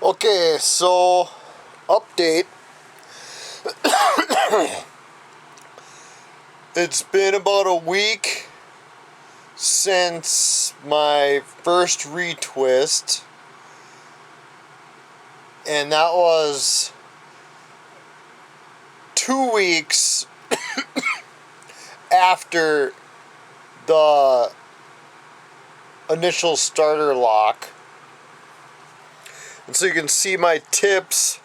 Okay, so update. It's been about a week since my first retwist, and that was 2 weeks after the initial starter lock. And so you can see my tips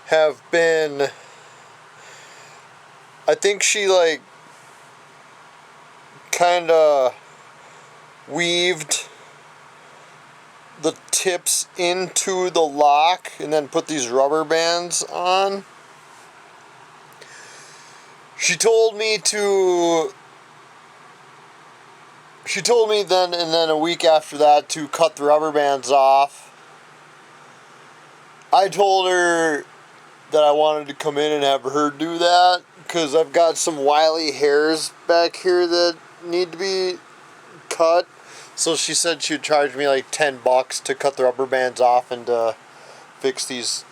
have been, I think she kinda weaved the tips into the lock and then put these rubber bands on. She told me then, and then a week after that, to cut the rubber bands off. I told her that I wanted to come in and have her do that because I've got some wily hairs back here that need to be cut. So she said she would charge me like $10 to cut the rubber bands off and to fix these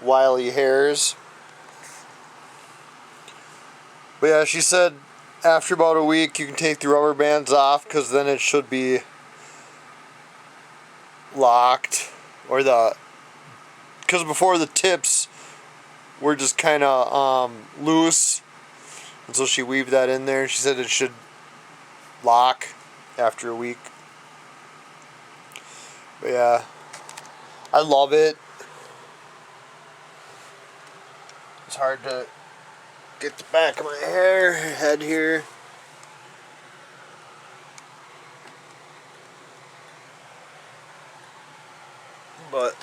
wily hairs. But yeah, she said after about a week you can take the rubber bands off because then it should be locked, or because before the tips were just kind of loose, and so she weaved that in there. She said it should lock after a week. But yeah, I love it. It's hard to get the back of my head here. But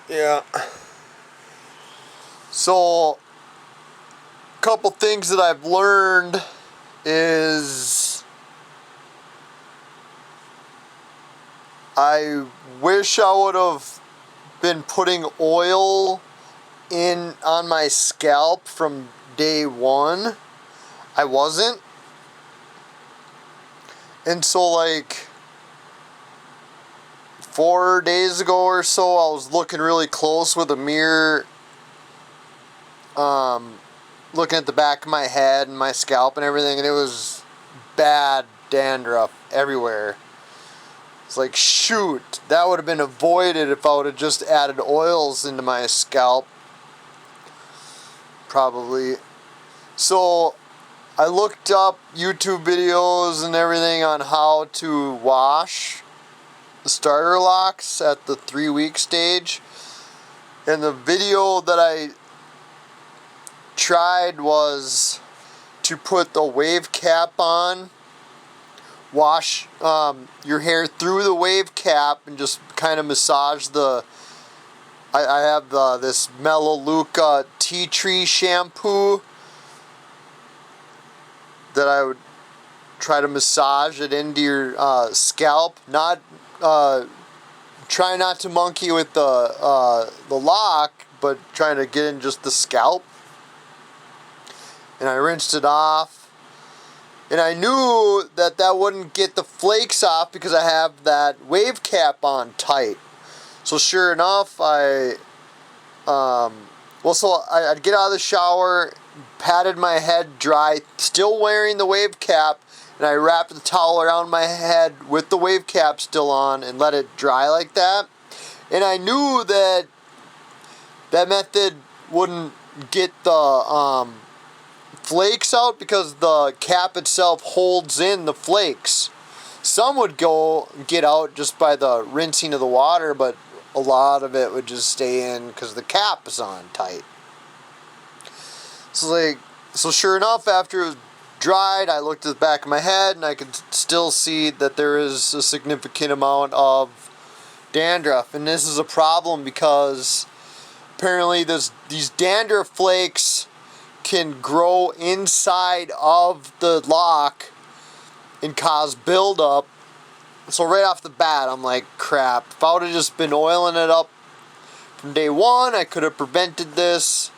yeah. So, a couple things that I've learned is I wish I would have been putting oil in on my scalp from day one. I wasn't. And so 4 days ago or so, I was looking really close with a mirror, looking at the back of my head and my scalp and everything, and it was bad dandruff everywhere. It's like, shoot, that would have been avoided if I would have just added oils into my scalp. Probably. So I looked up YouTube videos and everything on how to wash the starter locks at the 3-week stage, and the video that I tried was to put the wave cap on, wash your hair through the wave cap, and just kind of massage the. I have this Melaleuca tea tree shampoo that I would try to massage it into your scalp. Not try not to monkey with the lock, but trying to get in just the scalp. And I rinsed it off, and I knew that wouldn't get the flakes off because I have that wave cap on tight. So sure enough, I'd get out of the shower, patted my head dry, still wearing the wave cap, and I wrapped the towel around my head with the wave cap still on and let it dry like that. And I knew that method wouldn't get the flakes out because the cap itself holds in the flakes. Some would get out just by the rinsing of the water, but a lot of it would just stay in because the cap is on tight. So sure enough, after it was dried, I looked at the back of my head and I could still see that there is a significant amount of dandruff. And this is a problem because apparently these dandruff flakes can grow inside of the lock and cause buildup. So right off the bat, I'm like, crap. If I would have just been oiling it up from day one, I could have prevented this.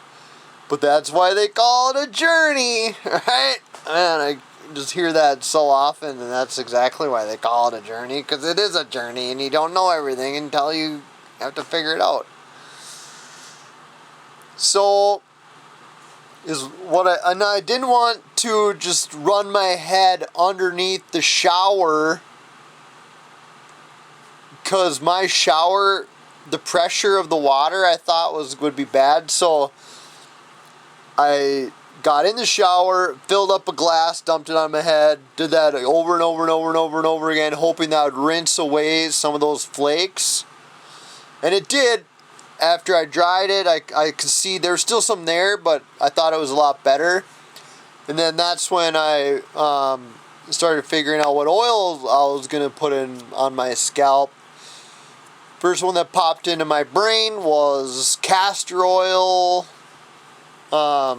But that's why they call it a journey, right? Man, just hear that so often, and that's exactly why they call it a journey, because it is a journey, and you don't know everything until you have to figure it out. So, I didn't want to just run my head underneath the shower, because my shower, the pressure of the water I thought would be bad, so I got in the shower, filled up a glass, dumped it on my head, did that over and over and over and over and over again, hoping that would rinse away some of those flakes. And it did. After I dried it, I could see there was still some there, but I thought it was a lot better. And then that's when I started figuring out what oil I was going to put in on my scalp. First one that popped into my brain was castor oil. Because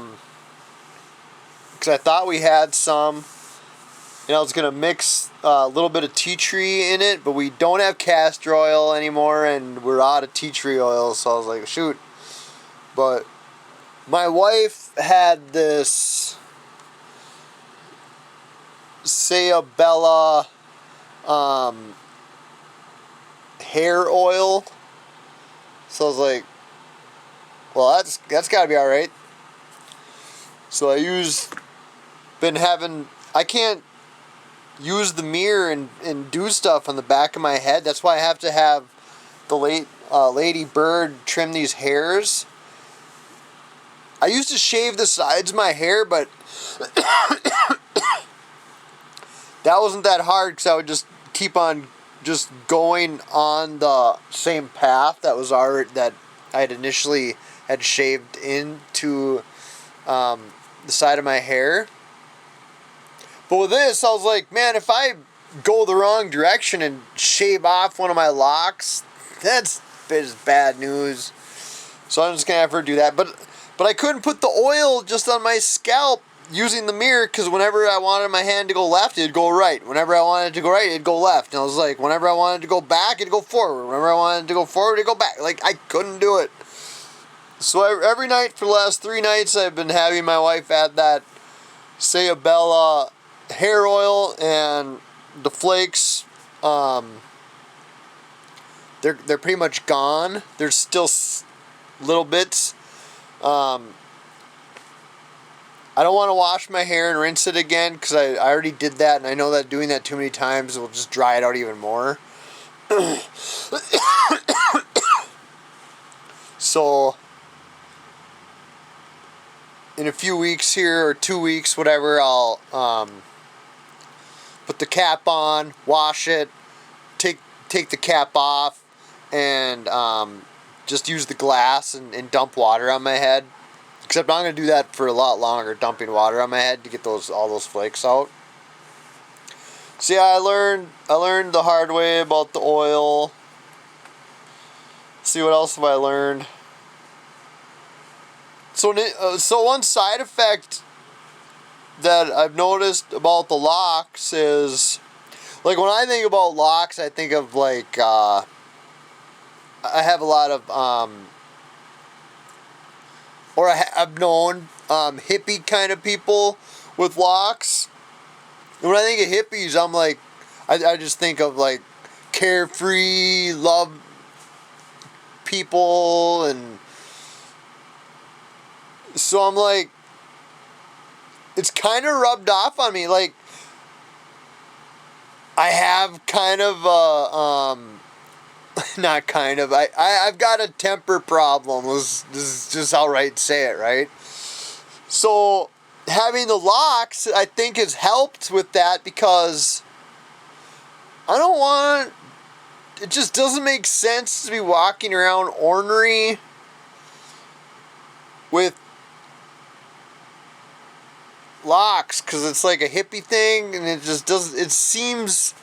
I thought we had some, and I was going to mix a little bit of tea tree in it, but we don't have castor oil anymore, and we're out of tea tree oil, so I was like, shoot. But my wife had this Sayabella hair oil, so I was like, well, that's got to be alright. So I can't use the mirror and do stuff on the back of my head. That's why I have to have the lady bird trim these hairs. I used to shave the sides of my hair, but that wasn't that hard, because I would just keep on just going on the same path that I had initially had shaved into the side of my hair. But with this, I was like, man, if I go the wrong direction and shave off one of my locks, that's bad news. So I'm just gonna have her do that. But I couldn't put the oil just on my scalp using the mirror, because whenever I wanted my hand to go left, it'd go right. Whenever I wanted it to go right, it'd go left. And I was like, whenever I wanted to go back, it'd go forward. Whenever I wanted to go forward, it'd go back. Like, I couldn't do it. So every night for the last 3 nights, I've been having my wife add that Sayabella hair oil, and the flakes, they're pretty much gone. There's still little bits. I don't want to wash my hair and rinse it again, because I already did that, and I know that doing that too many times will just dry it out even more. So in a few weeks here, or 2 weeks, whatever, I'll put the cap on, wash it, take the cap off, and just use the glass and dump water on my head. Except I'm going to do that for a lot longer, dumping water on my head to get all those flakes out. So yeah, I learned the hard way about the oil. Let's see, what else have I learned? So one side effect that I've noticed about the locks is, like, when I think about locks, I think of, like, I have a lot of, I've known hippie kind of people with locks. And when I think of hippies, I'm like, I just think of, like, carefree, love people, and so I'm like, it's kind of rubbed off on me. Like, I have kind of not kind of, I've got a temper problem. This is just outright say it, right? So having the locks, I think, has helped with that, because it just doesn't make sense to be walking around ornery with locks, because it's like a hippie thing, and it seems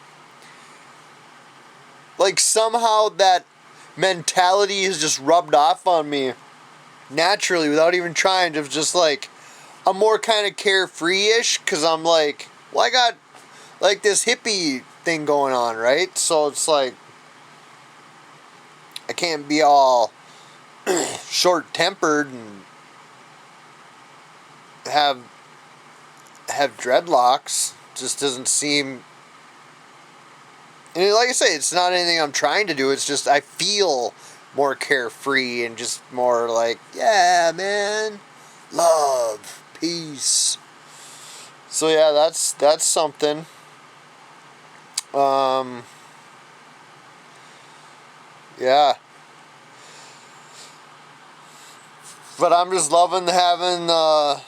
like somehow that mentality is just rubbed off on me naturally without even trying to. Just like, I'm more kind of carefree-ish, because I'm like, well, I got like this hippie thing going on, right? So it's like, I can't be all short-tempered and have dreadlocks. just doesn't seem. And like I say, it's not anything I'm trying to do. It's just I feel more carefree and just more like, yeah, man, love, peace. So yeah, that's something. Yeah. But I'm just loving having the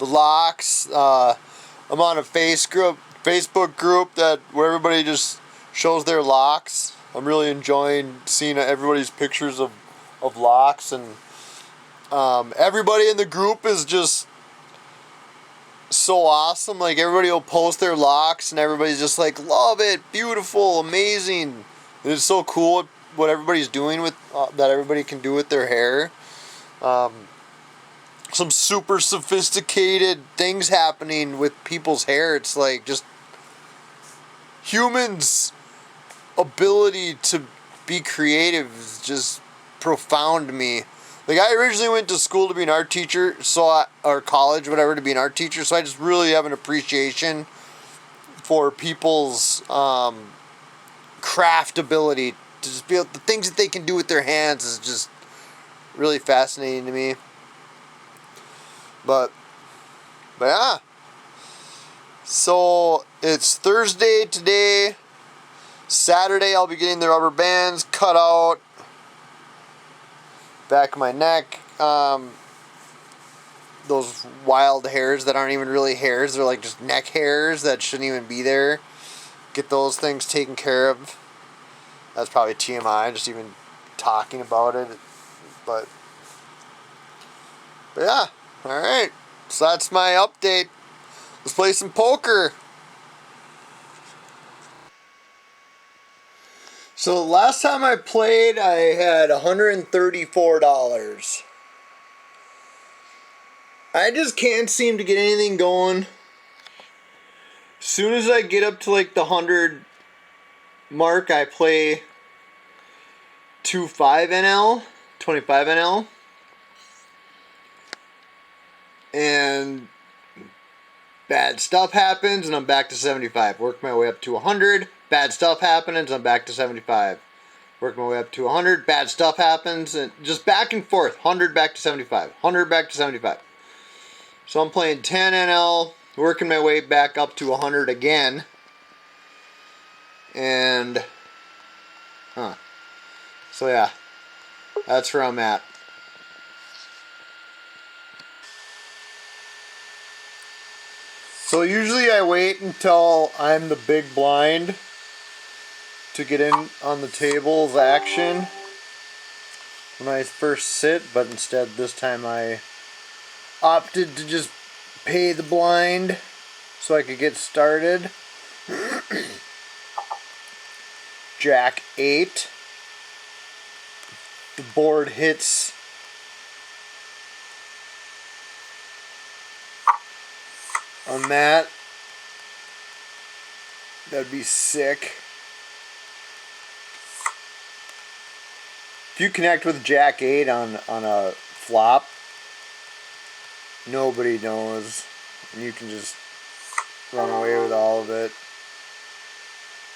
locks. I'm on a Facebook group where everybody just shows their locks. I'm really enjoying seeing everybody's pictures of locks, and everybody in the group is just so awesome. Like, everybody will post their locks and everybody's just like, love it, beautiful, amazing. And it's so cool what everybody's doing with that everybody can do with their hair. Some super sophisticated things happening with people's hair. It's like just humans' ability to be creative is just profound to me. Like, I originally went to school to be an art teacher, or college, whatever, to be an art teacher, so I just really have an appreciation for people's craft ability to just be able, the things that they can do with their hands is just really fascinating to me. But yeah. So it's Thursday today. Saturday I'll be getting the rubber bands cut out. Back of my neck. Those wild hairs that aren't even really hairs. They're like just neck hairs that shouldn't even be there. Get those things taken care of. That's probably TMI, just even talking about it. But yeah. Alright. So that's my update. Let's play some poker. So last time I played, I had $134. I just can't seem to get anything going. As soon as I get up to like the 100 mark, I play 25 NL, 25 NL. And bad stuff happens and I'm back to 75. Work my way up to 100. Bad stuff happens, I'm back to 75. Work my way up to 100. Bad stuff happens, and just back and forth. 100 back to 75. 100 back to 75. So I'm playing 10 NL, working my way back up to 100 again. And, so yeah, that's where I'm at. So usually I wait until I'm the big blind to get in on the table's action when I first sit, but instead this time I opted to just pay the blind so I could get started. Jack 8. The board hits on that. That'd be sick. If you connect with Jack 8 on a flop, nobody knows. And you can just run away with all of it.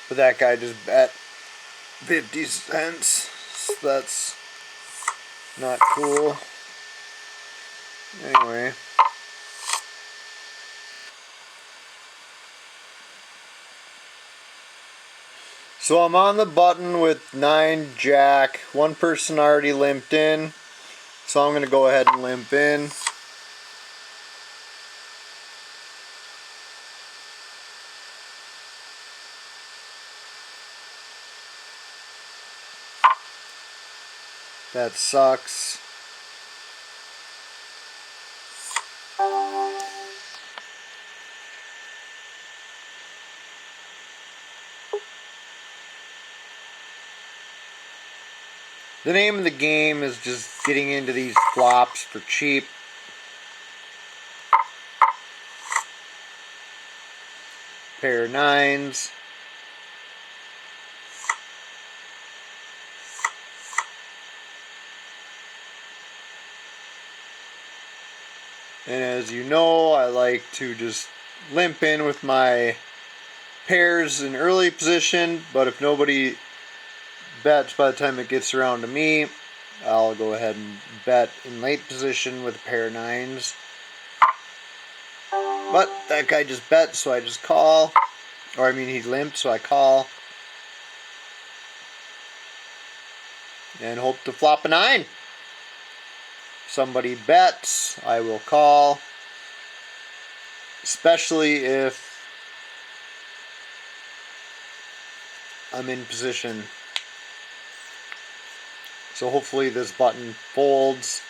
But that guy just bet 50 cents. So that's not cool. Anyway. So I'm on the button with 9 Jack. One person already limped in. So I'm going to go ahead and limp in. That sucks. The name of the game is just getting into these flops for cheap. Pair of 9s. And as you know, I like to just limp in with my pairs in early position, but if nobody bets by the time it gets around to me, I'll go ahead and bet in late position with a pair of nines. But that guy just bet, so I just call. Or I mean, he limped, so I call. And hope to flop a 9. Somebody bets, I will call. Especially if I'm in position. So hopefully this button folds.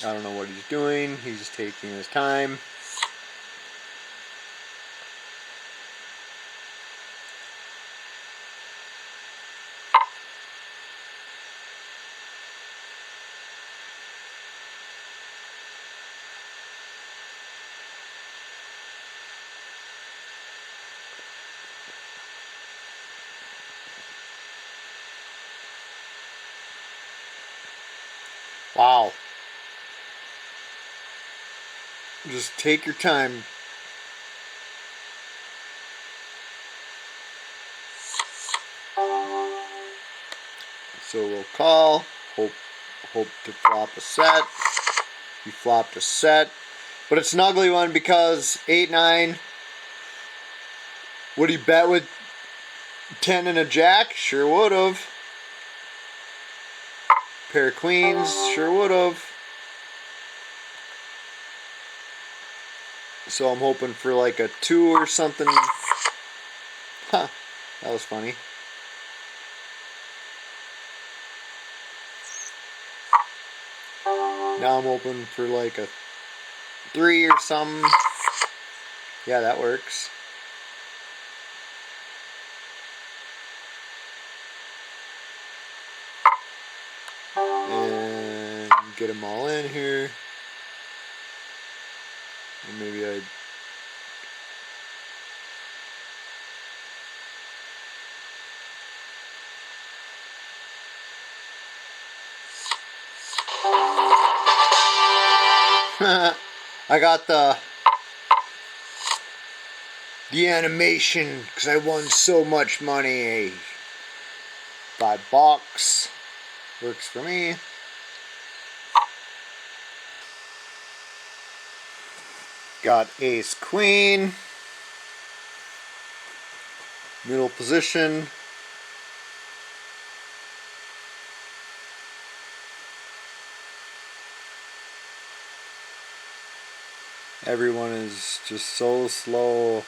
I don't know what he's doing. He's taking his time. Wow. Just take your time. So we'll call. Hope to flop a set. He flopped a set. But it's an ugly one because 8-9. Would he bet with 10 and a jack? Sure would have. Pair of queens? Sure would have. So I'm hoping for like a 2 or something. Huh. That was funny. Now I'm hoping for like a 3 or something. Yeah, that works. And get them all in here. And maybe I I got the animation because I won so much money. $5 works for me. Got ace queen, middle position. Everyone is just so slow.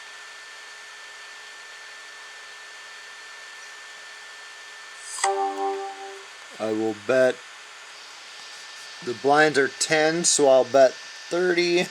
I will bet. The blinds are 10, so I'll bet 30.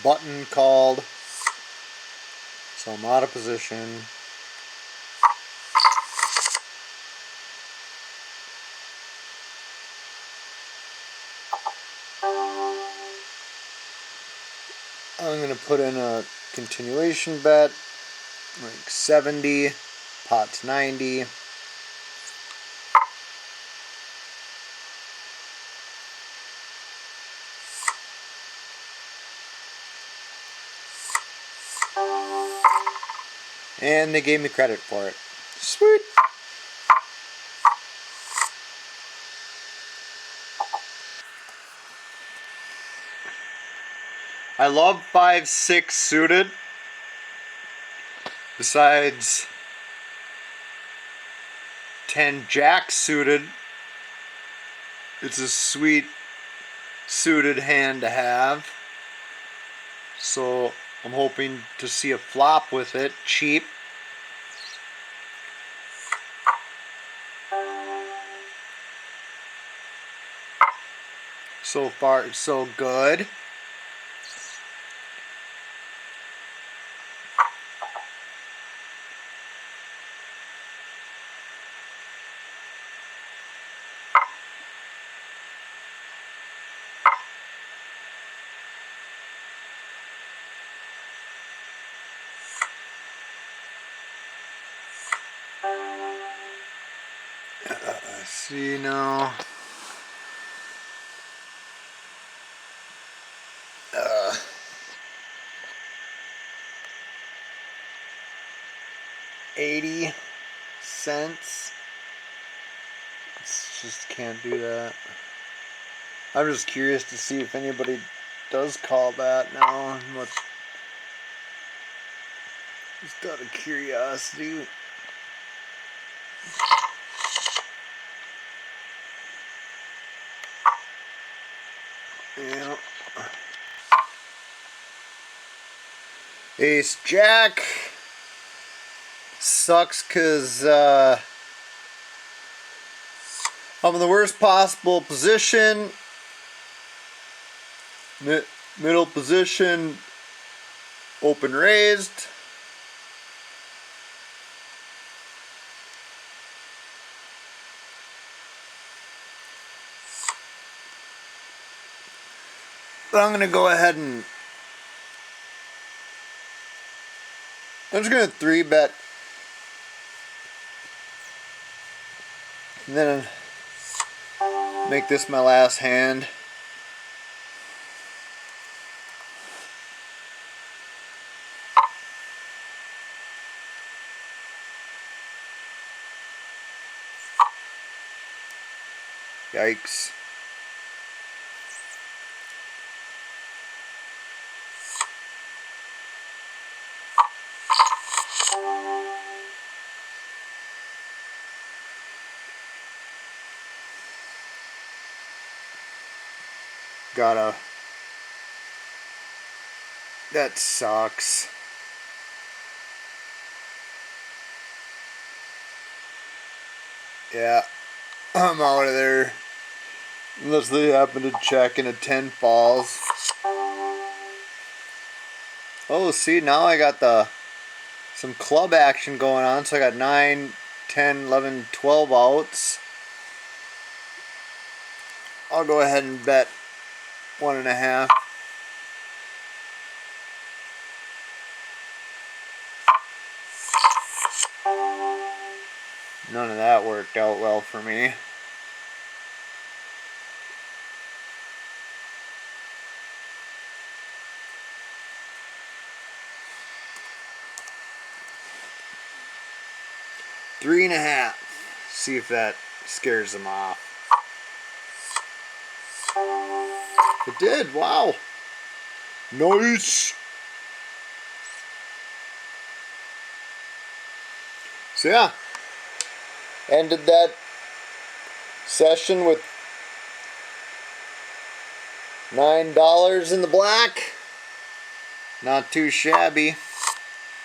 Button called, so I'm out of position. I'm going to put in a continuation bet, like 70, pot's 90. And they gave me credit for it. Sweet. I love 5-6 suited. Besides 10 jack suited, it's a sweet suited hand to have. So I'm hoping to see a flop with it, cheap. So far, so good. See now. 80 cents. Just can't do that. I'm just curious to see if anybody does call that now. Just out of curiosity. Yeah. Ace Jack. Sucks because I'm in the worst possible position. Middle position. Open raised. But I'm going to go ahead and I'm just going to 3-bet. And then make this my last hand. Yikes. That sucks. Yeah, I'm out of there. Unless they happen to check and a 10 falls. Oh, see, now I got some club action going on. So I got 9, 10, 11, 12 outs. I'll go ahead and bet 1.5. None of that worked out well for me. $3.5. See if that scares them off. It did. Wow. Nice. So yeah, ended that session with $9 in the black. Not too shabby.